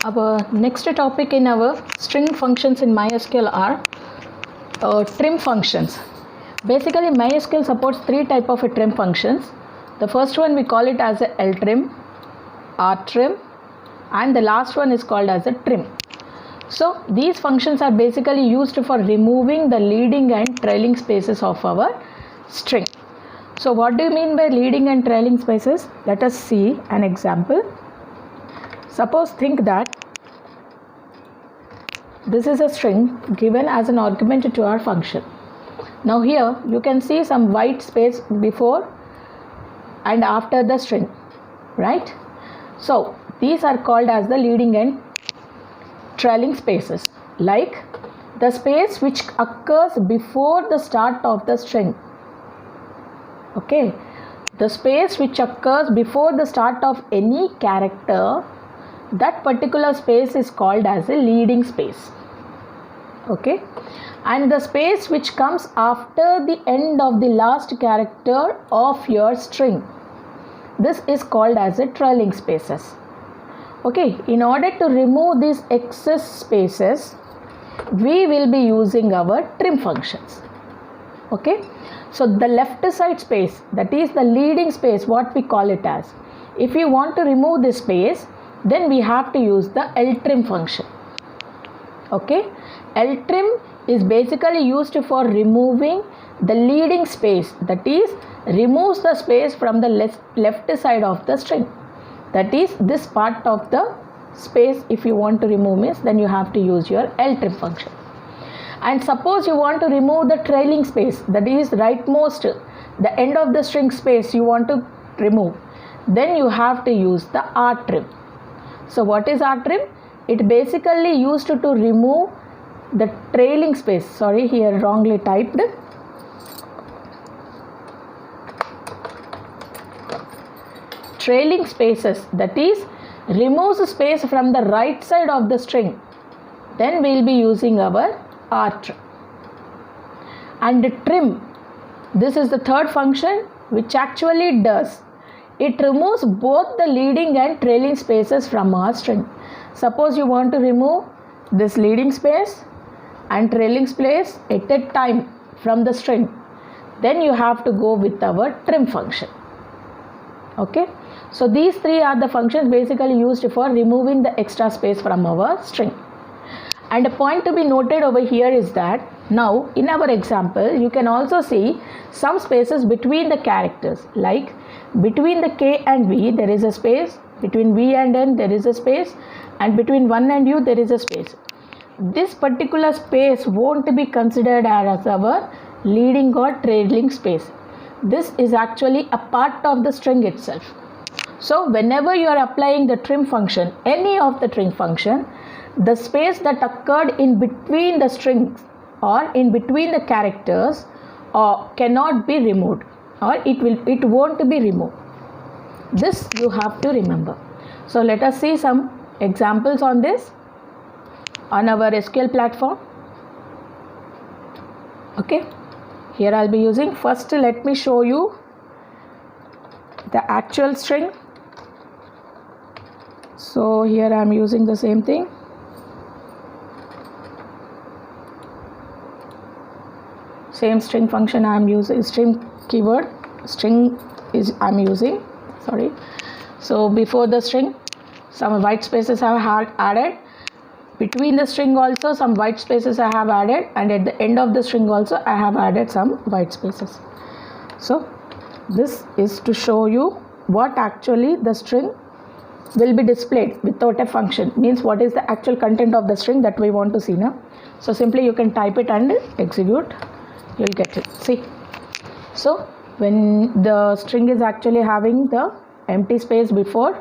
Our next topic in our string functions in MySQL are trim functions. Basically, MySQL supports three types of trim functions. The first one we call it as a ltrim, rtrim, and the last one is called as a trim. So these functions are basically used for removing the leading and trailing spaces of our string. So what do you mean by leading and trailing spaces? Let us see an example. Suppose think that this is a string given as an argument to our function. Now here you can see some white space before and after the string, right? So these are called as the leading and trailing spaces, like the space which occurs before the start of the string. Okay, the space which occurs before the start of any character, that particular space is called as a leading space. Okay, and the space which comes after the end of the last character of your string, this is called as a trailing spaces. Okay, in order to remove these excess spaces, we will be using our trim functions. Okay, so the left side space, that is the leading space, what we call it as, if you want to remove this space, then we have to use the ltrim function. Okay, ltrim is basically used for removing the leading space, that is removes the space from the left side of the string, that is this part of the space. If you want to remove means, then you have to use your ltrim function. And suppose you want to remove the trailing space, that is rightmost, the end of the string space you want to remove, then you have to use the rtrim. So what is rtrim? It basically used to remove the trailing space. Sorry, here wrongly typed. Trailing spaces, that is removes space from the right side of the string, then we will be using our rtrim. And trim, this is the third function which actually does, it removes both the leading and trailing spaces from our string. Suppose you want to remove this leading space and trailing space at a time from the string, then you have to go with our trim function. Okay, so these three are the functions basically used for removing the extra space from our string. And a point to be noted over here is that now in our example you can also see some spaces between the characters, like between the K and V there is a space, between V and N there is a space, and between 1 and U there is a space. This particular space won't be considered as our leading or trailing space. This is actually a part of the string itself. So whenever you are applying the trim function, any of the trim function, the space that occurred in between the strings or in between the characters cannot be removed, or it won't be removed. This you have to remember. So let us see some examples on this on our SQL platform. Okay, here I'll be using, first let me show you the actual string. So here I'm using the same thing. Same string function I am using, string keyword, string is I'm using, sorry. So before the string some white spaces I have added, between the string also some white spaces I have added, and at the end of the string also I have added some white spaces. So this is to show you what actually the string will be displayed without a function, means what is the actual content of the string that we want to see now. So simply you can type it and execute, you'll get it. See, so when the string is actually having the empty space before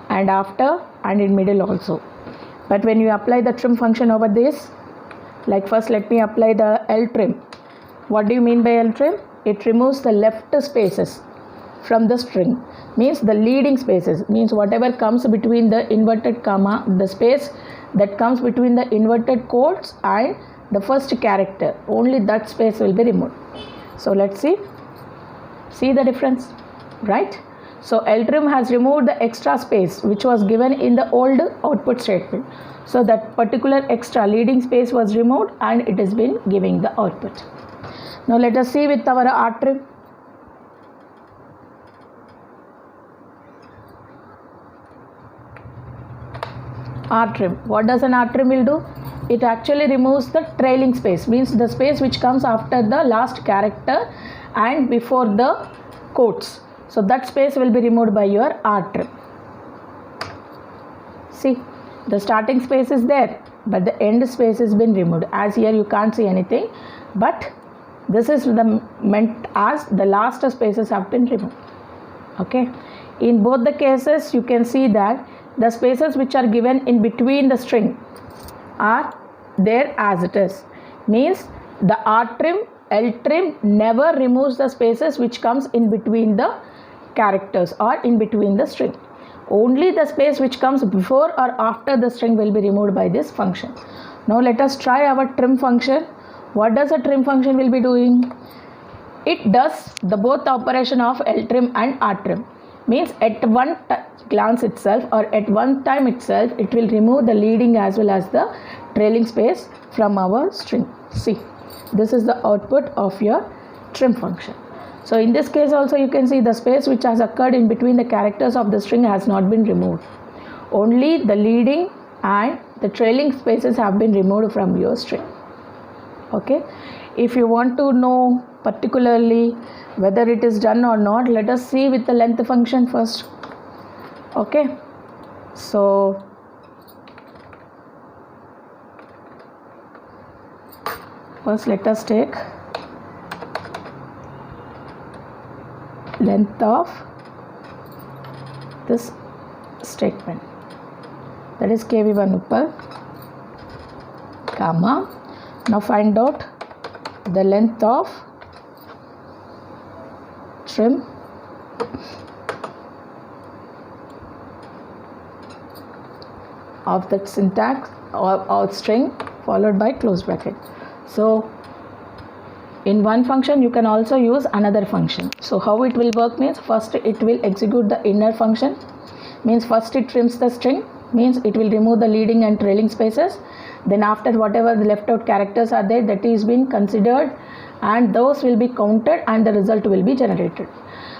and after and in middle also, but when you apply the trim function over this, like first let me apply the ltrim. What do you mean by ltrim? It removes the left spaces from the string, means the leading spaces, means whatever comes between the inverted comma, the space that comes between the inverted quotes and the first character, only that space will be removed. So let's see the difference, right? So ltrim has removed the extra space which was given in the old output statement. So that particular extra leading space was removed and it has been giving the output. Now let us see with our rtrim. Rtrim. What does an rtrim will do? It actually removes the trailing space, means the space which comes after the last character and before the quotes. So that space will be removed by your rtrim. See, the starting space is there, but the end space has been removed. As here you can't see anything, but this is meant as the last spaces have been removed. Okay. In both the cases, you can see that the spaces which are given in between the string are there as it is. Means the rtrim, ltrim never removes the spaces which comes in between the characters or in between the string. Only the space which comes before or after the string will be removed by this function. Now let us try our trim function. What does a trim function will be doing? It does the both operation of ltrim and rtrim. Means at one glance itself or at one time itself, it will remove the leading as well as the trailing space from our string. See, this is the output of your trim function. So in this case also you can see the space which has occurred in between the characters of the string has not been removed. Only the leading and the trailing spaces have been removed from your string. Okay. If you want to know particularly whether it is done or not, let us see with the length function first. Okay. So first let us take length of this statement, that is kv1 uppal, comma. Now find out the length of trim of that syntax or string followed by close bracket. So in one function you can also use another function. So how it will work means, first it will execute the inner function, means first it trims the string, means it will remove the leading and trailing spaces. Then after whatever the left out characters are there, that is being considered and those will be counted and the result will be generated.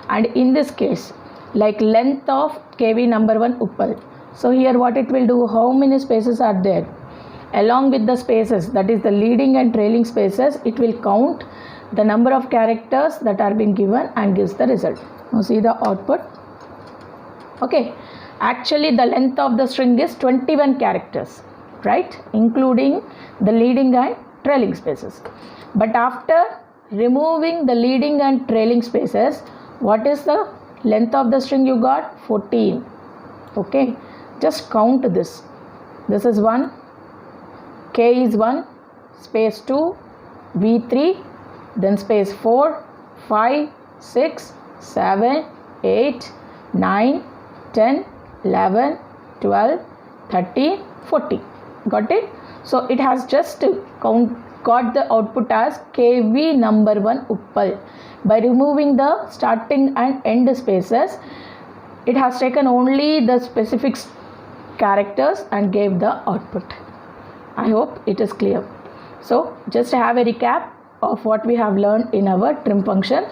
And in this case, like length of kv number 1 uppal. So here what it will do, how many spaces are there? Along with the spaces, that is the leading and trailing spaces, it will count the number of characters that are being given and gives the result. Now see the output. Okay, actually the length of the string is 21 characters, right, including the leading and trailing spaces. But after removing the leading and trailing spaces, what is the length of the string you got? 14. Okay, just count this. This is 1, k is 1, space 2, v3, then space 4, 5, 6, 7, 8, 9, 10, 11, 12, 13, 14. Got it? So it has just got the output as kv number 1 uppal. By removing the starting and end spaces, it has taken only the specific characters and gave the output. I hope it is clear. So just have a recap of what we have learned in our trim function.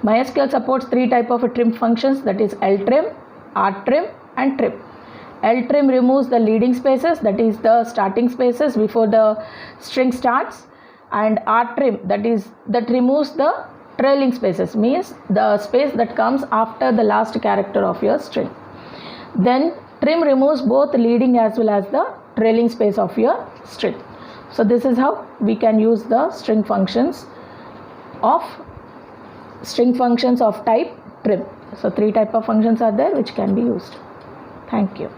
MySQL supports 3 types of trim functions, that is ltrim, rtrim and trim. ltrim removes the leading spaces, that is the starting spaces before the string starts, and rtrim that removes the trailing spaces, means the space that comes after the last character of your string. Then trim removes both leading as well as the trailing space of your string. So this is how we can use the string functions of type trim. So 3 types of functions are there which can be used. Thank you.